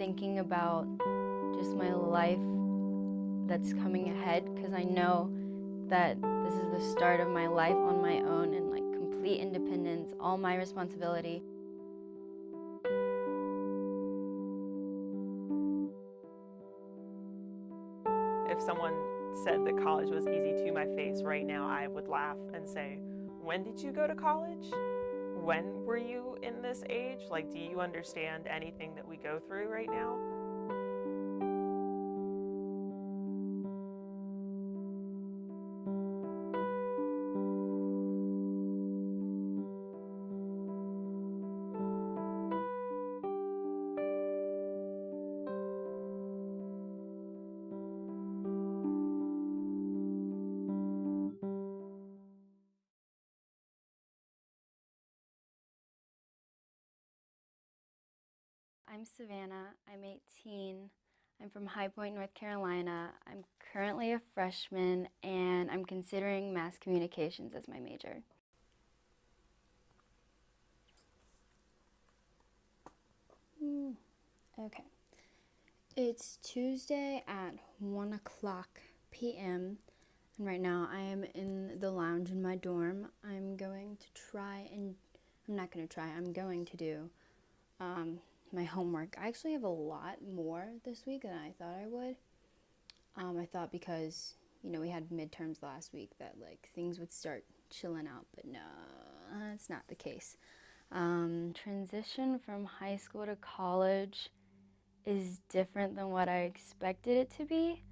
thinking about just my life that's coming ahead, because I know that this is the start of my life on my own and like complete independence, all my responsibility. If someone said that college was easy to my face right now, I would laugh and say, when did you go to college? When were you in this age? Like, do you understand anything that we go through right now? I'm Savannah, I'm 18, I'm from High Point, North Carolina. I'm currently a freshman and I'm considering mass communications as my major. Okay. It's Tuesday at 1 o'clock p.m. and right now I am in the lounge in my dorm. I'm going to do my homework. I actually have a lot more this week than I thought I would. I thought because, we had midterms last week that like things would start chilling out, but no, that's not the case. Transition from high school to college is different than what I expected it to be.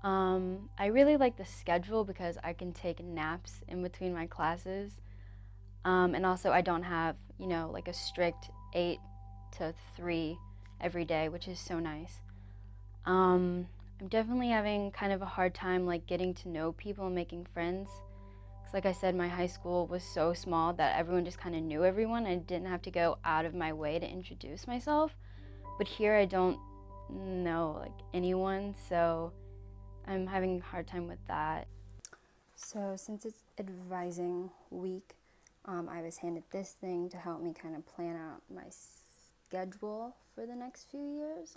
I really like the schedule because I can take naps in between my classes. And also I don't have, like a strict 8 to 3 every day, which is so nice. I'm definitely having kind of a hard time like getting to know people and making friends. Because like I said, my high school was so small that everyone just kind of knew everyone. I didn't have to go out of my way to introduce myself. But here I don't know like anyone, so I'm having a hard time with that. So since it's advising week, I was handed this thing to help me kind of plan out my schedule for the next few years.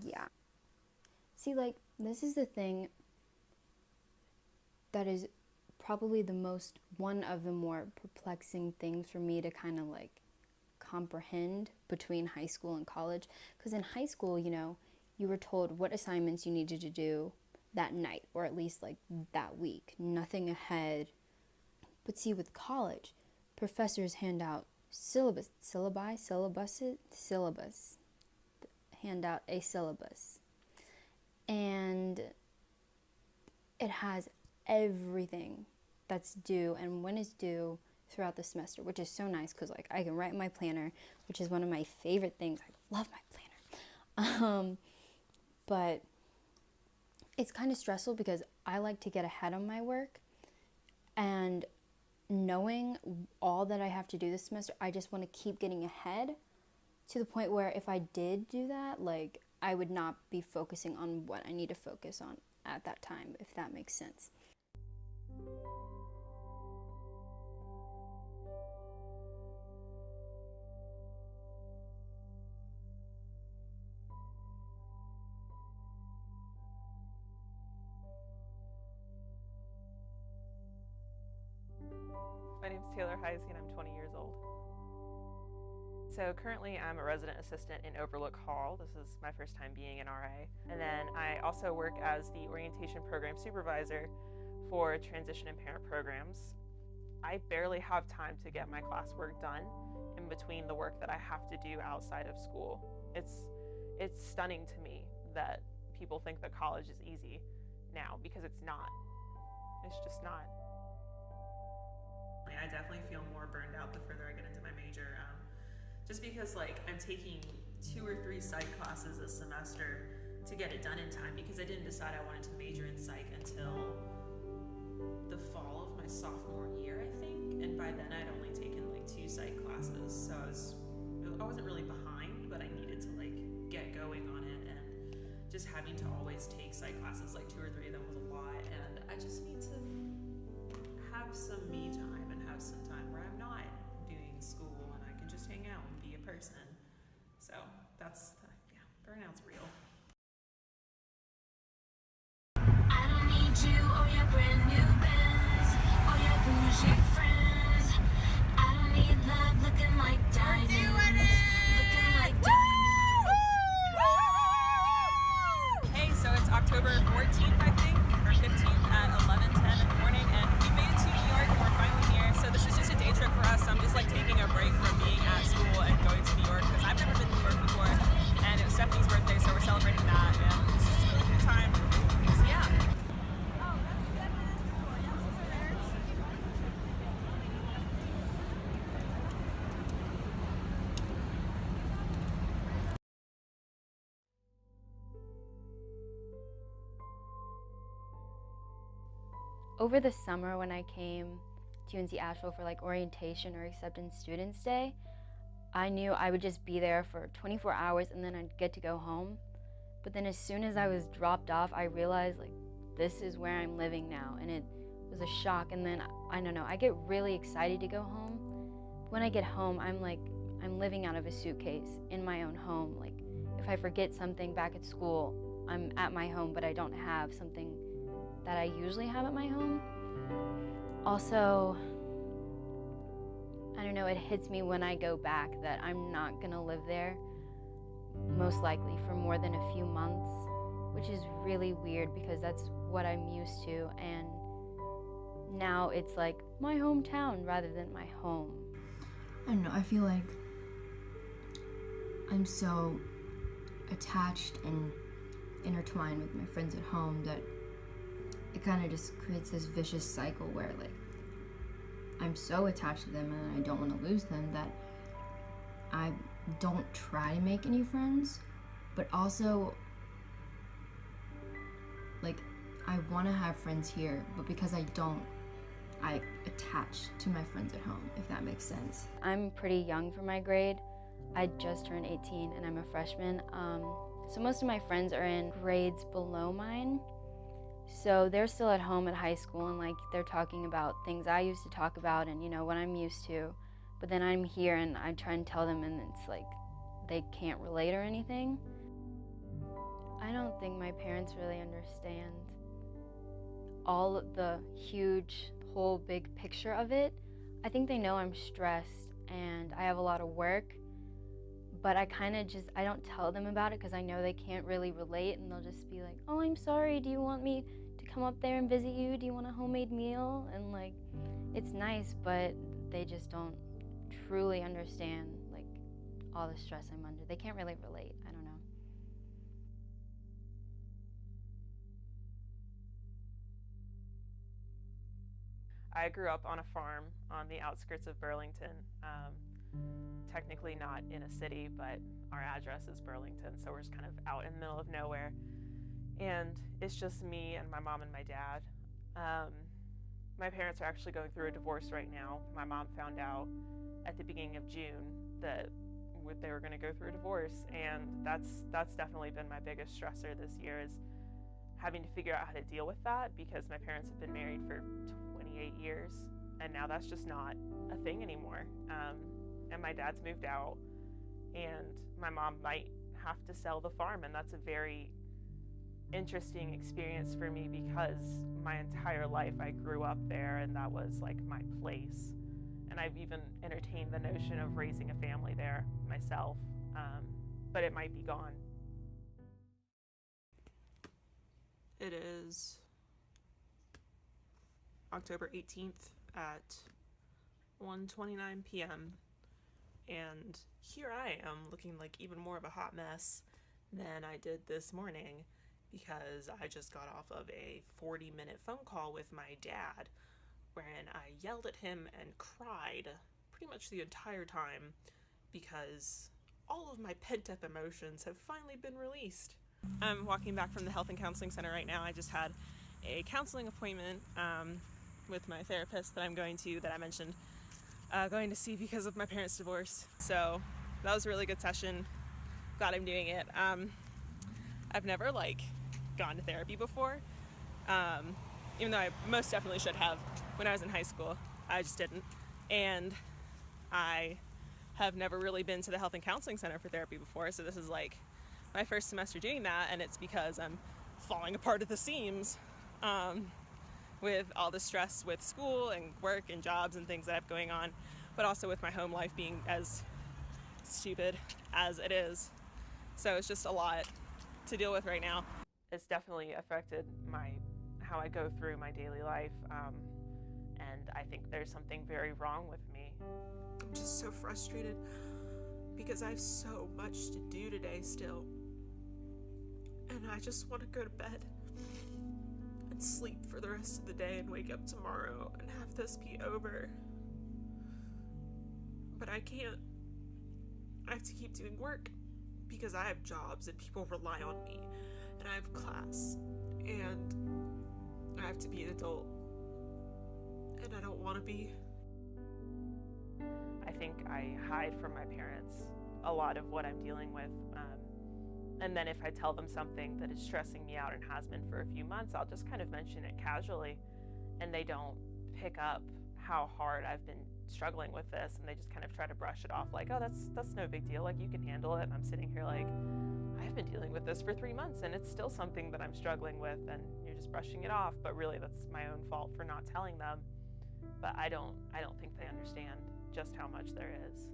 Yeah. See, like, this is the thing that is probably one of the more perplexing things for me to kind of like comprehend between high school and college. Because in high school, you were told what assignments you needed to do that night, or at least like that week, nothing ahead. But see, with college, professors hand out syllabus, hand out a syllabus. And it has everything that's due and when it's due throughout the semester, which is so nice because like I can write my planner, which is one of my favorite things. I love my planner. But it's kind of stressful because I like to get ahead on my work, and knowing all that I have to do this semester, I just want to keep getting ahead to the point where if I did do that, like I would not be focusing on what I need to focus on at that time, if that makes sense. My name's Taylor Heisey and I'm 20 years old. So currently I'm a resident assistant in Overlook Hall. This is my first time being an RA. And then I also work as the orientation program supervisor for transition and parent programs. I barely have time to get my classwork done in between the work that I have to do outside of school. It's stunning to me that people think that college is easy now, because it's not. It's just not. I definitely feel more burned out the further I get into my major, just because like I'm taking 2 or 3 psych classes a semester to get it done in time, because I didn't decide I wanted to major in psych until the fall of my sophomore year, I think, and by then I'd only taken like 2 psych classes, so I wasn't really behind, but I needed to like get going on it, and just having to always take psych classes, like 2 or 3 of them was a lot, and I just need to have some me time and have some time where I'm not doing school and I can just hang out and be a person. So that's, yeah, burnout's real. I don't need you or your brand new Benz or your bougie friends. I don't need love looking like diamonds. Looking like diamonds. Hey, so it's October 14th, I think, or 15th at 11:10 in the morning, and we made it to New York and we're finally here. So this is just a day trip for us. I'm just like taking a break from being at school and going to New York because I've never been to New York before, and it was Stephanie's birthday, so we're celebrating that, and it's just a really good time. So yeah. Over the summer when I came to UNC Asheville for like orientation or acceptance students day, I knew I would just be there for 24 hours and then I'd get to go home. But then as soon as I was dropped off, I realized like this is where I'm living now, and it was a shock. And then I don't know, I get really excited to go home. When I get home, I'm like I'm living out of a suitcase in my own home. Like if I forget something back at school, I'm at my home, but I don't have something that I usually have at my home. Also, I don't know, it hits me when I go back that I'm not gonna live there, most likely for more than a few months, which is really weird because that's what I'm used to, and now it's like my hometown rather than my home. I don't know, I feel like I'm so attached and intertwined with my friends at home that it kind of just creates this vicious cycle where like I'm so attached to them and I don't want to lose them that I don't try to make any friends, but also like I want to have friends here, but because I don't, I attach to my friends at home, if that makes sense. I'm pretty young for my grade. I just turned 18 and I'm a freshman. So most of my friends are in grades below mine. So they're still at home at high school and like they're talking about things I used to talk about and you know what I'm used to. But then I'm here and I try and tell them and it's like they can't relate or anything. I don't think my parents really understand all the huge, whole big picture of it. I think they know I'm stressed and I have a lot of work, but I kind of just, I don't tell them about it because I know they can't really relate and they'll just be like, oh, I'm sorry, do you want me to come up there and visit you? Do you want a homemade meal? And like, it's nice, but they just don't truly understand like all the stress I'm under. They can't really relate, I don't know. I grew up on a farm on the outskirts of Burlington. Technically not in a city, but our address is Burlington, so we're just kind of out in the middle of nowhere. And it's just me and my mom and my dad. My parents are actually going through a divorce right now. My mom found out at the beginning of June that they were going to go through a divorce, and that's definitely been my biggest stressor this year, is having to figure out how to deal with that, because my parents have been married for 28 years, and now that's just not a thing anymore. And my dad's moved out, and my mom might have to sell the farm, and that's a very interesting experience for me because my entire life I grew up there and that was like my place, and I've even entertained the notion of raising a family there myself, but it might be gone. It is October 18th at 1:29 p.m. and here I am looking like even more of a hot mess than I did this morning because I just got off of a 40-minute phone call with my dad wherein I yelled at him and cried pretty much the entire time because all of my pent-up emotions have finally been released. I'm walking back from the Health and Counseling Center right now. I just had a counseling appointment with my therapist that I mentioned going to see because of my parents' divorce. So that was a really good session. Glad I'm doing it. I've never gone to therapy before, even though I most definitely should have when I was in high school. I just didn't. And I have never really been to the Health and Counseling Center for therapy before, so this is like my first semester doing that, and it's because I'm falling apart at the seams with all the stress with school and work and jobs and things that I have going on, but also with my home life being as stupid as it is. So it's just a lot to deal with right now. It's definitely affected how I go through my daily life, and I think there's something very wrong with me. I'm just so frustrated because I have so much to do today still. And I just want to go to bed and sleep for the rest of the day and wake up tomorrow and have this be over. But I can't. I have to keep doing work because I have jobs and people rely on me, and I have class, and I have to be an adult, and I don't want to be. I think I hide from my parents a lot of what I'm dealing with. And then if I tell them something that is stressing me out and has been for a few months, I'll just kind of mention it casually, and they don't pick up how hard I've been struggling with this, and they just kind of try to brush it off like, oh, that's no big deal, like you can handle it. And I'm sitting here like, I've been dealing with this for 3 months and it's still something that I'm struggling with, and you're just brushing it off, but really that's my own fault for not telling them. But I don't think they understand just how much there is.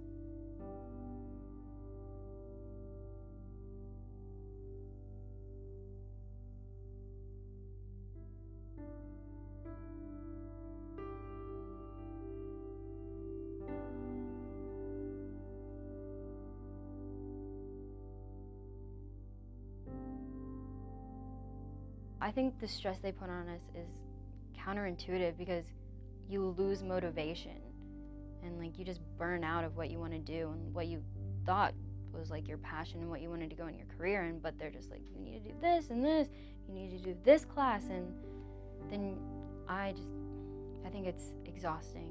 I think the stress they put on us is counterintuitive because you lose motivation and like you just burn out of what you want to do and what you thought was like your passion and what you wanted to go in your career in, but they're just like, you need to do this and this, you need to do this class, and then I think it's exhausting.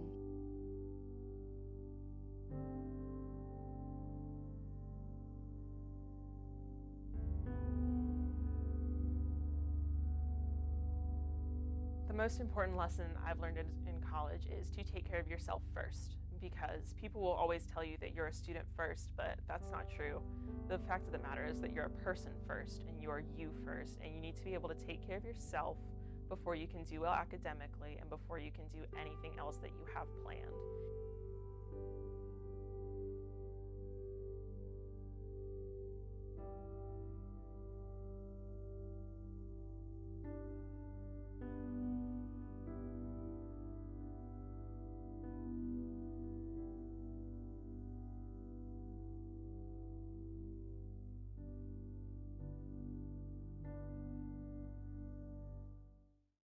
The most important lesson I've learned in college is to take care of yourself first, because people will always tell you that you're a student first, but that's not true. The fact of the matter is that you're a person first, and you're you first, and you need to be able to take care of yourself before you can do well academically and before you can do anything else that you have planned.